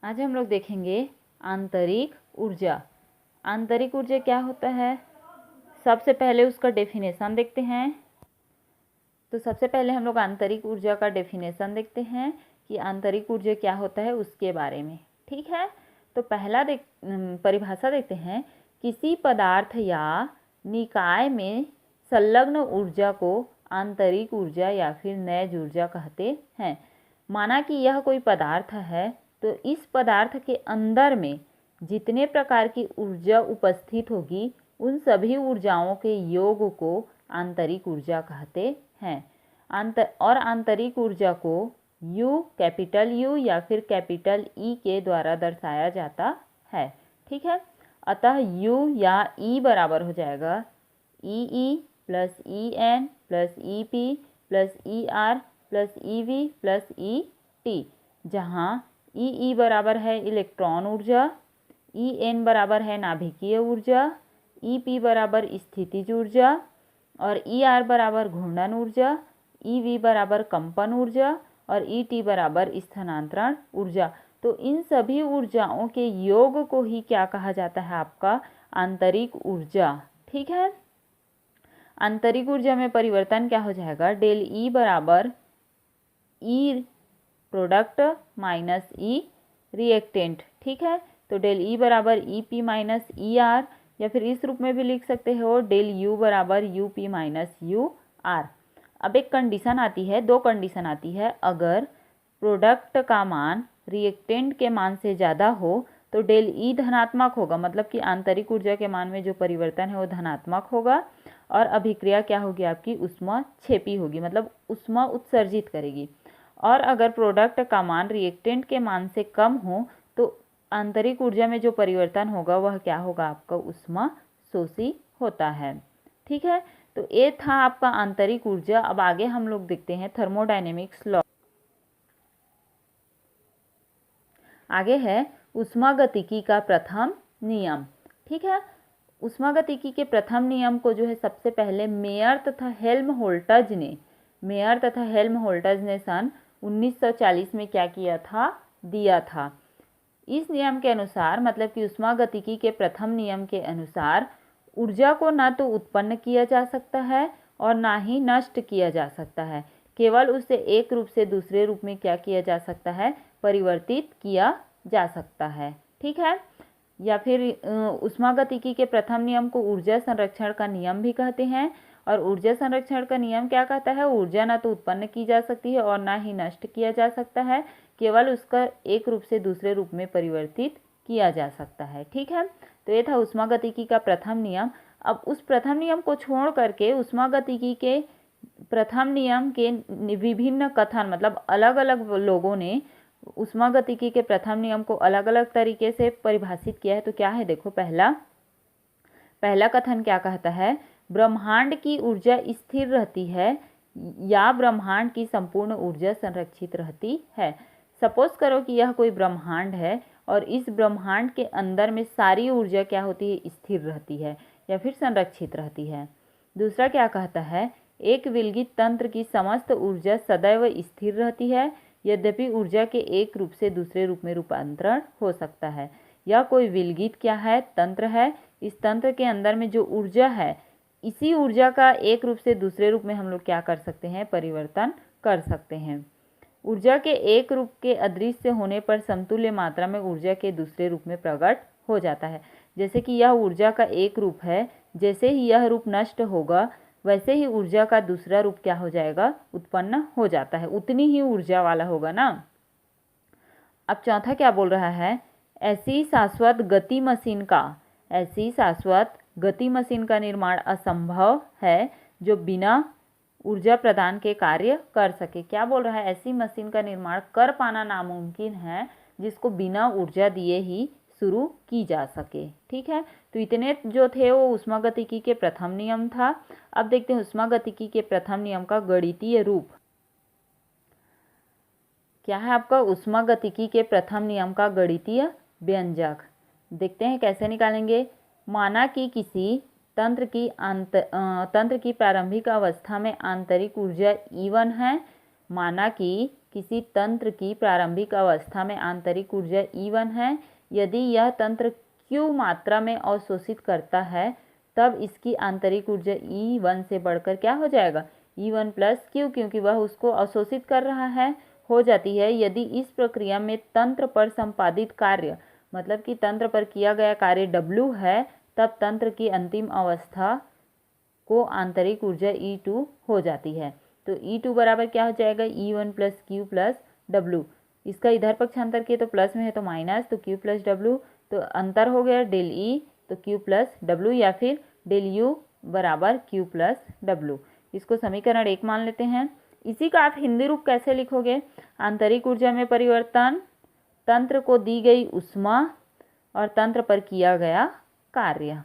आज हम लोग देखेंगे आंतरिक ऊर्जा। आंतरिक ऊर्जा क्या होता है, सबसे पहले उसका डेफिनेशन देखते हैं। तो सबसे पहले हम लोग आंतरिक ऊर्जा का डेफिनेशन देखते हैं कि आंतरिक ऊर्जा क्या होता है उसके बारे में। ठीक है, तो पहला परिभाषा देखते हैं। किसी पदार्थ या निकाय में संलग्न ऊर्जा को आंतरिक ऊर्जा या फिर नैज ऊर्जा कहते हैं। माना कि यह कोई पदार्थ है तो इस पदार्थ के अंदर में जितने प्रकार की ऊर्जा उपस्थित होगी उन सभी ऊर्जाओं के योग को आंतरिक ऊर्जा कहते हैं। आंतरिक ऊर्जा को U, कैपिटल U या फिर कैपिटल E के द्वारा दर्शाया जाता है। ठीक है, अतः U या E बराबर हो जाएगा EE plus EN plus EP plus ER plus EV plus ET, जहाँ EE बराबर है इलेक्ट्रॉन ऊर्जा, EN बराबर है नाभिकीय ऊर्जा, EP बराबर स्थितिज ऊर्जा और ER बराबर घूर्णन ऊर्जा, EV बराबर कंपन ऊर्जा और ET बराबर स्थानांतरण ऊर्जा। तो इन सभी ऊर्जाओं के योग को ही क्या कहा जाता है, आपका आंतरिक ऊर्जा। ठीक है, आंतरिक ऊर्जा में परिवर्तन क्या हो जाएगा, डेल E बराबर E product minus E reactant. ठीक है, तो डेल E बराबर EP माइनस ER, या फिर इस रूप में भी लिख सकते हो डेल U बराबर UP माइनस UR। अब एक कंडीशन आती है, दो कंडीशन आती है। अगर प्रोडक्ट का मान रिएक्टेंट के मान से ज़्यादा हो तो डेल E धनात्मक होगा, मतलब कि आंतरिक ऊर्जा के मान में जो परिवर्तन है वो धनात्मक होगा और अभिक्रिया क्या होगी, आपकी ऊष्माक्षेपी होगी, मतलब ऊष्मा उत्सर्जित करेगी। और अगर प्रोडक्ट का मान रिएक्टेंट के मान से कम हो तो आंतरिक ऊर्जा में जो परिवर्तन होगा वह क्या होगा, आपका ऊष्मा शोषी होता है। ठीक है, तो ये था आपका आंतरिक ऊर्जा। अब आगे हम लोग देखते हैं थर्मोडायनेमिक्स लॉ। आगे है ऊष्मागतिकी का प्रथम नियम। ठीक है, ऊष्मागतिकी के प्रथम नियम को जो है सबसे पहले मेयर तथा हेल्महोल्ट्ज़ ने सन 1940 में क्या किया था, दिया था। इस नियम के अनुसार, मतलब कि ऊष्मागतिकी के प्रथम नियम के अनुसार, ऊर्जा को न तो उत्पन्न किया जा सकता है और ना ही नष्ट किया जा सकता है, केवल उसे एक रूप से दूसरे रूप में क्या किया जा सकता है, परिवर्तित किया जा सकता है। ठीक है, या फिर ऊष्मागतिकी के प्रथम नियम को ऊर्जा संरक्षण का नियम भी कहते हैं। और ऊर्जा संरक्षण का नियम क्या कहता है, ऊर्जा न तो उत्पन्न की जा सकती है और ना ही नष्ट किया जा सकता है, केवल उसका एक रूप से दूसरे रूप में परिवर्तित किया जा सकता है। ठीक है, तो ये था ऊष्मागतिकी का प्रथम नियम। अब उस प्रथम नियम को छोड़ करके ऊष्मागतिकी के प्रथम नियम के विभिन्न कथन, मतलब अलग अलग लोगों ने ऊष्मागतिकी के प्रथम नियम को अलग अलग तरीके से परिभाषित किया है। तो क्या है, देखो, पहला कथन क्या कहता है, ब्रह्मांड की ऊर्जा स्थिर रहती है या ब्रह्मांड की संपूर्ण ऊर्जा संरक्षित रहती है। सपोज करो कि यह कोई ब्रह्मांड है और इस ब्रह्मांड के अंदर में सारी ऊर्जा क्या होती है, स्थिर रहती है या फिर संरक्षित रहती है। दूसरा क्या कहता है, एक विलगित तंत्र की समस्त ऊर्जा सदैव स्थिर रहती है, यद्यपि ऊर्जा के एक रूप से दूसरे रूप में रूपांतरण हो सकता है। यह कोई विलगित क्या है, तंत्र है। इस तंत्र के अंदर में जो ऊर्जा है, इसी ऊर्जा का एक रूप से दूसरे रूप में हम लोग क्या कर सकते हैं, परिवर्तन कर सकते हैं। ऊर्जा के एक रूप के अदृश्य होने पर समतुल्य मात्रा में ऊर्जा के दूसरे रूप में प्रकट हो जाता है। जैसे कि यह ऊर्जा का एक रूप है, जैसे ही यह रूप नष्ट होगा वैसे ही ऊर्जा का दूसरा रूप क्या हो जाएगा, उत्पन्न हो जाता है, उतनी ही ऊर्जा वाला होगा ना। अब चौथा क्या बोल रहा है, ऐसी शाश्वत गति मशीन का निर्माण असंभव है जो बिना ऊर्जा प्रदान के कार्य कर सके। क्या बोल रहा है, ऐसी मशीन का निर्माण कर पाना नामुमकिन है जिसको बिना ऊर्जा दिए ही शुरू की जा सके। ठीक है, तो इतने जो थे वो ऊष्मागतिकी के प्रथम नियम था। अब देखते हैं ऊष्मागतिकी के प्रथम नियम का गणितीय रूप क्या है। आपका ऊष्मागतिकी के प्रथम नियम का गणितीय व्यंजक देखते हैं कैसे निकालेंगे। माना कि किसी तंत्र की प्रारंभिक अवस्था में आंतरिक ऊर्जा E1 है। माना कि किसी तंत्र की प्रारंभिक अवस्था में आंतरिक ऊर्जा E1 है, यदि यह तंत्र Q मात्रा में अवशोषित करता है तब इसकी आंतरिक ऊर्जा E1 से बढ़कर क्या हो जाएगा, E1 प्लस Q, क्योंकि वह उसको अवशोषित कर रहा है, हो जाती है यदि इस प्रक्रिया में तंत्र पर संपादित कार्य, मतलब कि तंत्र पर किया गया कार्य W है, तब तंत्र की अंतिम अवस्था को आंतरिक ऊर्जा E2 हो जाती है। तो E2 बराबर क्या हो जाएगा, E1 plus Q plus W। इसका इधर पक्षांतर किए तो प्लस में है तो माइनस, तो Q प्लस W, तो अंतर हो गया डेल E, तो Q प्लस W, या फिर डेल U बराबर Q प्लस W। इसको समीकरण 1 मान लेते हैं। इसी का आप हिंदी रूप कैसे लिखोगे, आंतरिक ऊर्जा में परिवर्तन, तंत्र को दी गई ऊष्मा और तंत्र पर किया गया कार्य।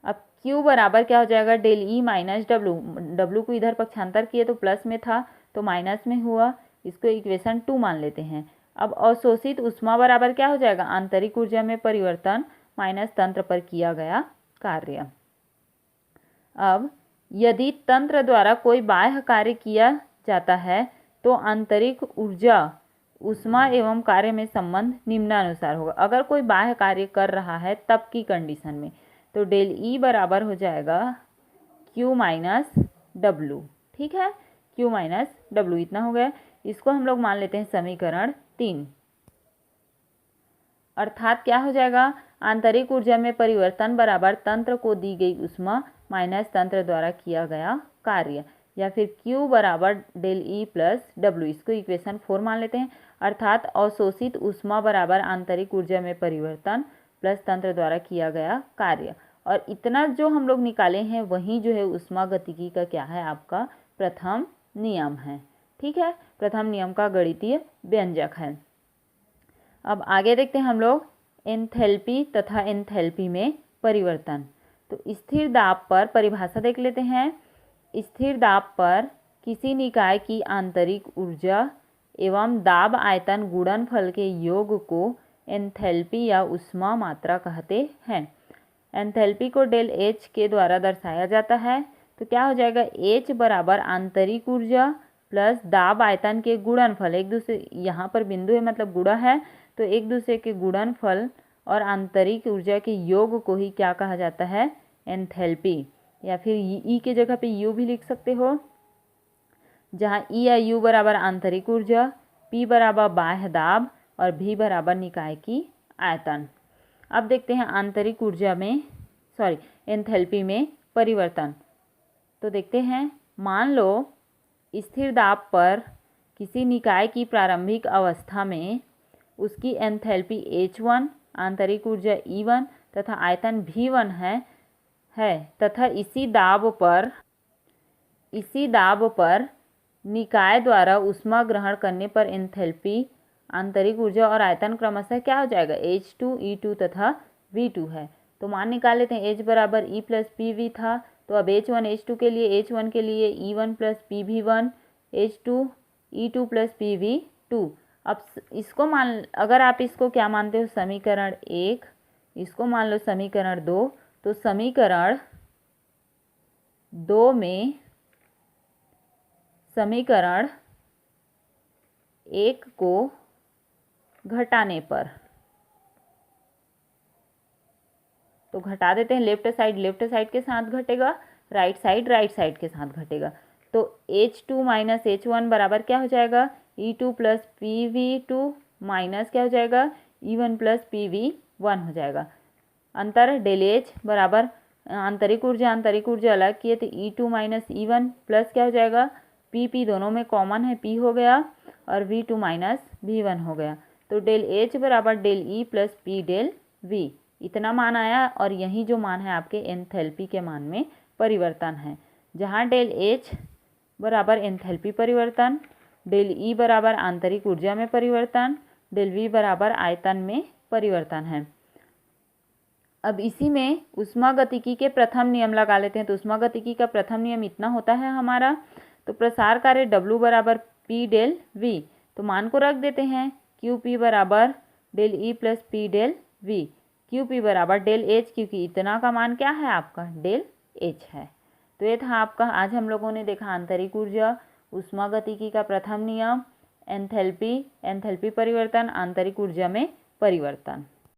अब Q बराबर क्या हो जाएगा, del E minus W। W को इधर पक्षांतर किए तो प्लस में था तो माइनस में हुआ, इसको इक्वेशन 2 मान लेते हैं। अब अवशोषित ऊष्मा बराबर क्या हो जाएगा, आंतरिक ऊर्जा में परिवर्तन माइनस तंत्र पर किया गया कार्य। अब यदि तंत्र द्वारा कोई बाह्य कार्य किया जाता है तो आंतरिक ऊर्जा ऊष्मा एवं कार्य में संबंध निम्नानुसार होगा। अगर कोई बाह्य कार्य कर रहा है तब की कंडीशन में, तो डेल E बराबर हो जाएगा Q माइनस W। ठीक है, Q माइनस W इतना हो गया। इसको हम लोग मान लेते हैं समीकरण 3। अर्थात क्या हो जाएगा, आंतरिक ऊर्जा में परिवर्तन बराबर तंत्र को दी गई ऊष्मा माइनस तंत्र द्वारा किया गया कार्य, या फिर Q बराबर डेल E प्लस W। इसको इक्वेशन 4 मान लेते हैं। अर्थात अवशोषित ऊष्मा बराबर आंतरिक ऊर्जा में परिवर्तन प्लस तंत्र द्वारा किया गया कार्य। और इतना जो हम लोग निकाले हैं वही जो है ऊष्मागतिकी का क्या है, आपका प्रथम नियम है। ठीक है, प्रथम नियम का गणितीय व्यंजक है। अब आगे देखते हैं हम लोग एंथैल्पी तथा एंथैल्पी में परिवर्तन। तो स्थिर दाब पर परिभाषा देख लेते हैं। स्थिर दाब पर किसी निकाय की आंतरिक ऊर्जा एवं दाब आयतन गुणनफल के योग को एंथैल्पी या ऊष्मा मात्रा कहते हैं। एंथैल्पी को डेल H के द्वारा दर्शाया जाता है। तो क्या हो जाएगा, H बराबर आंतरिक ऊर्जा प्लस दाब आयतन के गुणनफल, एक दूसरे, यहाँ पर बिंदु है मतलब गुणा है, तो एक दूसरे के गुणनफल और आंतरिक ऊर्जा के योग को ही क्या कहा जाता है, एंथैल्पी। या फिर E के जगह पे U भी लिख सकते हो, जहाँ E या U बराबर आंतरिक ऊर्जा, P बराबर बाह्य दाब और V बराबर निकाय की आयतन। अब देखते हैं आंतरिक ऊर्जा में एंथैल्पी में परिवर्तन। तो देखते हैं, मान लो स्थिर दाब पर किसी निकाय की प्रारंभिक अवस्था में उसकी एंथैल्पी H1, आंतरिक ऊर्जा E1 तथा आयतन V1 है तथा इसी दाब पर निकाय द्वारा ऊष्मा ग्रहण करने पर एंथैल्पी, आंतरिक ऊर्जा और आयतन क्रमशः क्या हो जाएगा, H2, E2 तथा V2 है। तो मान निकाल लेते हैं, H बराबर E प्लस PV था, तो अब H1 H2 के लिए E1 plus PV1, H2 E2 plus PV2। अब इसको अगर आप इसको क्या मानते हो, समीकरण 1, इसको मान लो समीकरण 2, तो समीकरण 2 में समीकरण 1 को घटाने पर, तो घटा देते हैं, लेफ्ट साइड के साथ घटेगा, राइट साइड के साथ घटेगा। तो H2 माइनस H1 बराबर क्या हो जाएगा, E2 प्लस PV2 माइनस क्या हो जाएगा, E1 प्लस PV1 हो जाएगा। अंतर डेल H बराबर आंतरिक ऊर्जा अलग किए तो E2 माइनस E1 प्लस क्या हो जाएगा, P दोनों में कॉमन है, P हो गया और V2 माइनस V1 हो गया। तो डेल H बराबर del E plus P del V, इतना मान आया। और यही जो मान है आपके एंथैल्पी के मान में परिवर्तन है, जहाँ डेल H बराबर एंथैल्पी परिवर्तन, डेल E बराबर आंतरिक ऊर्जा में परिवर्तन, डेल V बराबर आयतन में परिवर्तन है। अब इसी में ऊष्मागतिकी के प्रथम नियम लगा लेते हैं। तो ऊष्मागतिकी का प्रथम नियम इतना होता है हमारा, तो प्रसार कार्य W बराबर P डेल V, तो मान को रख देते हैं, QP बराबर del E plus P del V, QP बराबर डेल H, क्योंकि इतना का मान क्या है आपका, डेल H है। तो ये था आपका, आज हम लोगों ने देखा आंतरिक ऊर्जा, ऊष्मागतिकी का प्रथम नियम, एंथैल्पी परिवर्तन, आंतरिक ऊर्जा में परिवर्तन।